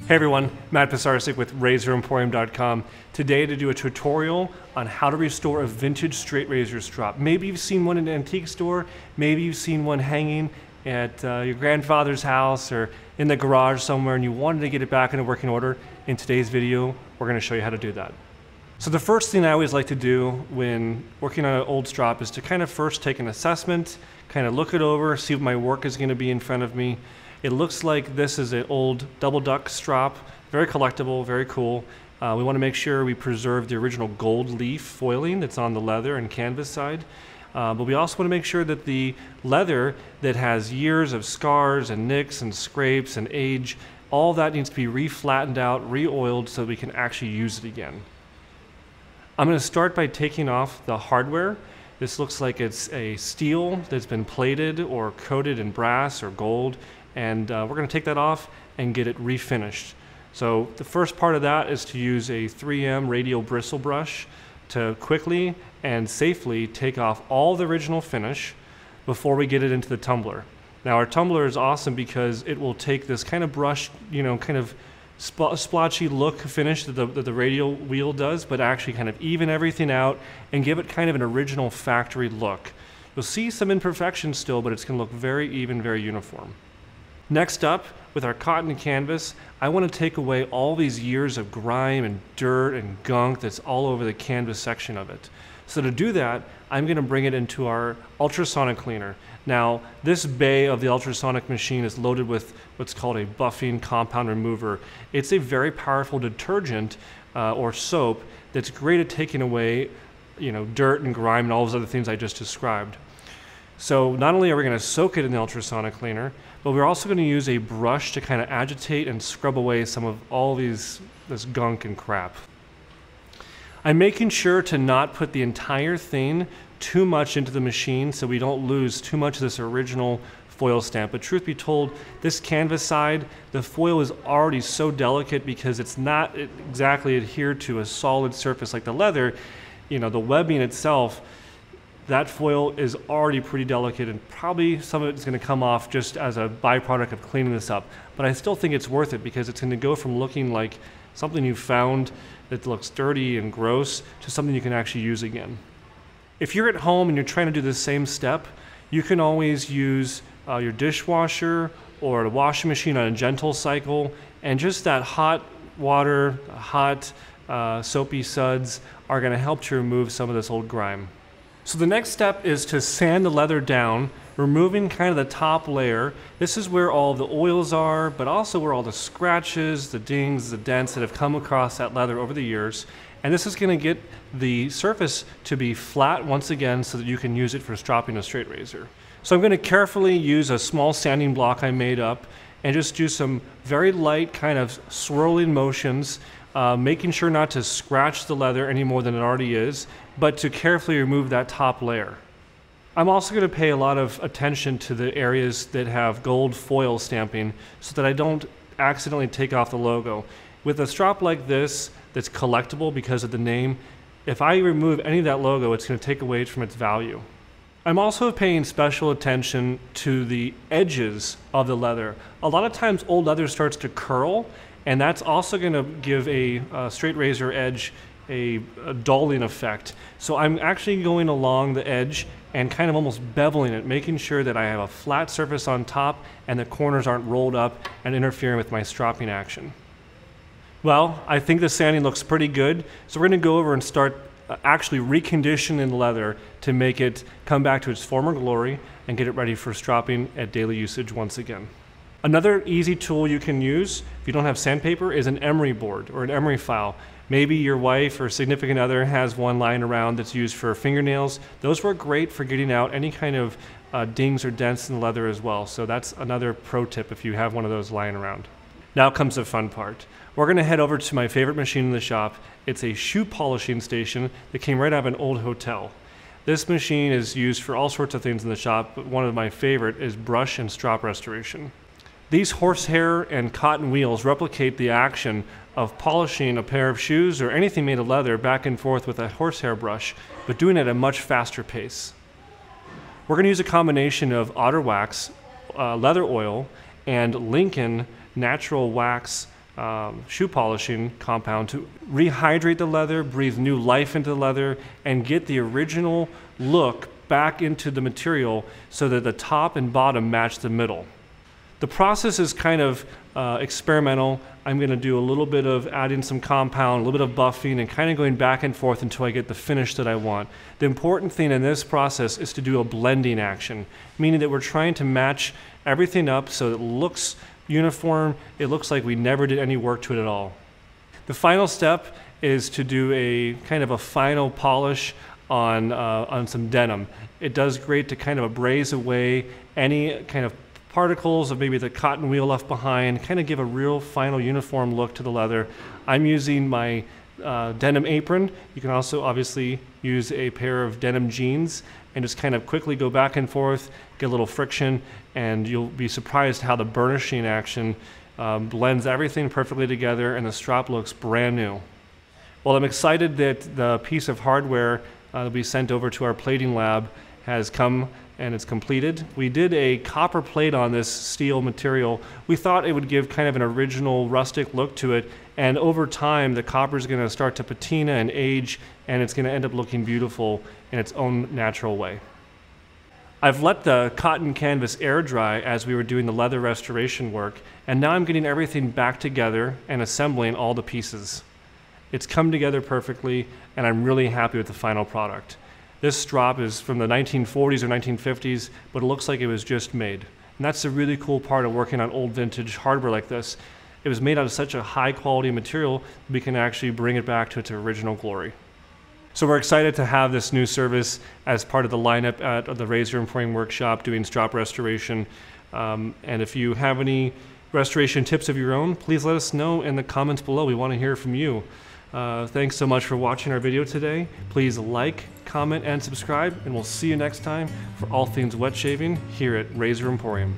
Hey everyone, Matt Pisarcik with RazorEmporium.com. Today to do a tutorial on how to restore a vintage straight razor strop. Maybe you've seen one in an antique store, maybe you've seen one hanging at your grandfather's house or in the garage somewhere and you wanted to get it back in a working order. In today's video, we're going to show you how to do that. So the first thing I always like to do when working on an old strop is to kind of first take an assessment, kind of look it over, see what my work is going to be in front of me. It looks like this is an old double duck strop, very collectible, very cool. We want to make sure we preserve the original gold leaf foiling that's on the leather and canvas side. But we also want to make sure that the leather that has years of scars and nicks and scrapes and age, all that needs to be re-flattened out, re-oiled so we can actually use it again. I'm going to start by taking off the hardware. This looks like it's a steel that's been plated or coated in brass or gold. And we're going to take that off and get it refinished. So the first part of that is to use a 3M radial bristle brush to quickly and safely take off all the original finish before we get it into the tumbler. Now our tumbler is awesome because it will take this kind of brush, kind of splotchy look finish that the radial wheel does, but actually kind of even everything out and give it kind of an original factory look. You'll see some imperfections still, but it's going to look very even, very uniform. Next up, with our cotton canvas, I want to take away all these years of grime and dirt and gunk that's all over the canvas section of it. So to do that, I'm going to bring it into our ultrasonic cleaner. Now, this bay of the ultrasonic machine is loaded with what's called a buffing compound remover. It's a very powerful detergent or soap that's great at taking away, dirt and grime and all those other things I just described. So not only are we going to soak it in the ultrasonic cleaner, but we're also going to use a brush to kind of agitate and scrub away some of all this gunk and crap. I'm making sure to not put the entire thing too much into the machine so we don't lose too much of this original foil stamp. But truth be told, this canvas side, the foil is already so delicate because it's not exactly adhered to a solid surface like the leather. The webbing itself, that foil is already pretty delicate and probably some of it is going to come off just as a byproduct of cleaning this up. But I still think it's worth it because it's going to go from looking like something you found that looks dirty and gross to something you can actually use again. If you're at home and you're trying to do the same step, you can always use your dishwasher or a washing machine on a gentle cycle, and just that hot water, hot soapy suds are going to help to remove some of this old grime. So the next step is to sand the leather down, removing kind of the top layer. This is where all the oils are, but also where all the scratches, the dings, the dents that have come across that leather over the years. And this is going to get the surface to be flat once again so that you can use it for stropping a straight razor. So I'm going to carefully use a small sanding block I made up and just do some very light kind of swirling motions, making sure not to scratch the leather any more than it already is, but to carefully remove that top layer. I'm also going to pay a lot of attention to the areas that have gold foil stamping so that I don't accidentally take off the logo. With a strop like this that's collectible because of the name, if I remove any of that logo, it's going to take away from its value. I'm also paying special attention to the edges of the leather. A lot of times old leather starts to curl, and that's also going to give a straight razor edge a dulling effect. So I'm actually going along the edge and kind of almost beveling it, making sure that I have a flat surface on top and the corners aren't rolled up and interfering with my stropping action. Well, I think the sanding looks pretty good, so we're going to go over and start actually reconditioning the leather to make it come back to its former glory and get it ready for stropping at daily usage once again. Another easy tool you can use if you don't have sandpaper is an emery board or an emery file. Maybe your wife or significant other has one lying around that's used for fingernails. Those work great for getting out any kind of dings or dents in the leather as well. So that's another pro tip if you have one of those lying around. Now comes the fun part. We're going to head over to my favorite machine in the shop. It's a shoe polishing station that came right out of an old hotel. This machine is used for all sorts of things in the shop, but one of my favorite is brush and strop restoration. These horsehair and cotton wheels replicate the action of polishing a pair of shoes or anything made of leather back and forth with a horsehair brush, but doing it at a much faster pace. We're going to use a combination of otter wax, leather oil and Lincoln natural wax shoe polishing compound to rehydrate the leather, breathe new life into the leather, and get the original look back into the material so that the top and bottom match the middle. The process is kind of experimental. I'm going to do a little bit of adding some compound, a little bit of buffing, and kind of going back and forth until I get the finish that I want. The important thing in this process is to do a blending action, meaning that we're trying to match everything up so it looks uniform. It looks like we never did any work to it at all. The final step is to do a kind of a final polish on some denim. It does great to kind of abrase away any kind of particles of maybe the cotton wheel left behind, kind of give a real final uniform look to the leather. I'm using my denim apron. You can also obviously use a pair of denim jeans and just kind of quickly go back and forth, get a little friction, and you'll be surprised how the burnishing action blends everything perfectly together and the strap looks brand new. Well, I'm excited that the piece of hardware that we sent over to our plating lab has come and it's completed. We did a copper plate on this steel material. We thought it would give kind of an original rustic look to it, and over time the copper is going to start to patina and age, and it's going to end up looking beautiful in its own natural way. I've let the cotton canvas air dry as we were doing the leather restoration work, and now I'm getting everything back together and assembling all the pieces. It's come together perfectly, and I'm really happy with the final product. This strop is from the 1940s or 1950s, but it looks like it was just made. And that's the really cool part of working on old vintage hardware like this. It was made out of such a high quality material, we can actually bring it back to its original glory. So we're excited to have this new service as part of the lineup at the Razor Emporium Workshop doing strop restoration. And if you have any restoration tips of your own, please let us know in the comments below. We want to hear from you. Thanks so much for watching our video today. Please like, comment, and subscribe, and we'll see you next time for all things wet shaving here at Razor Emporium.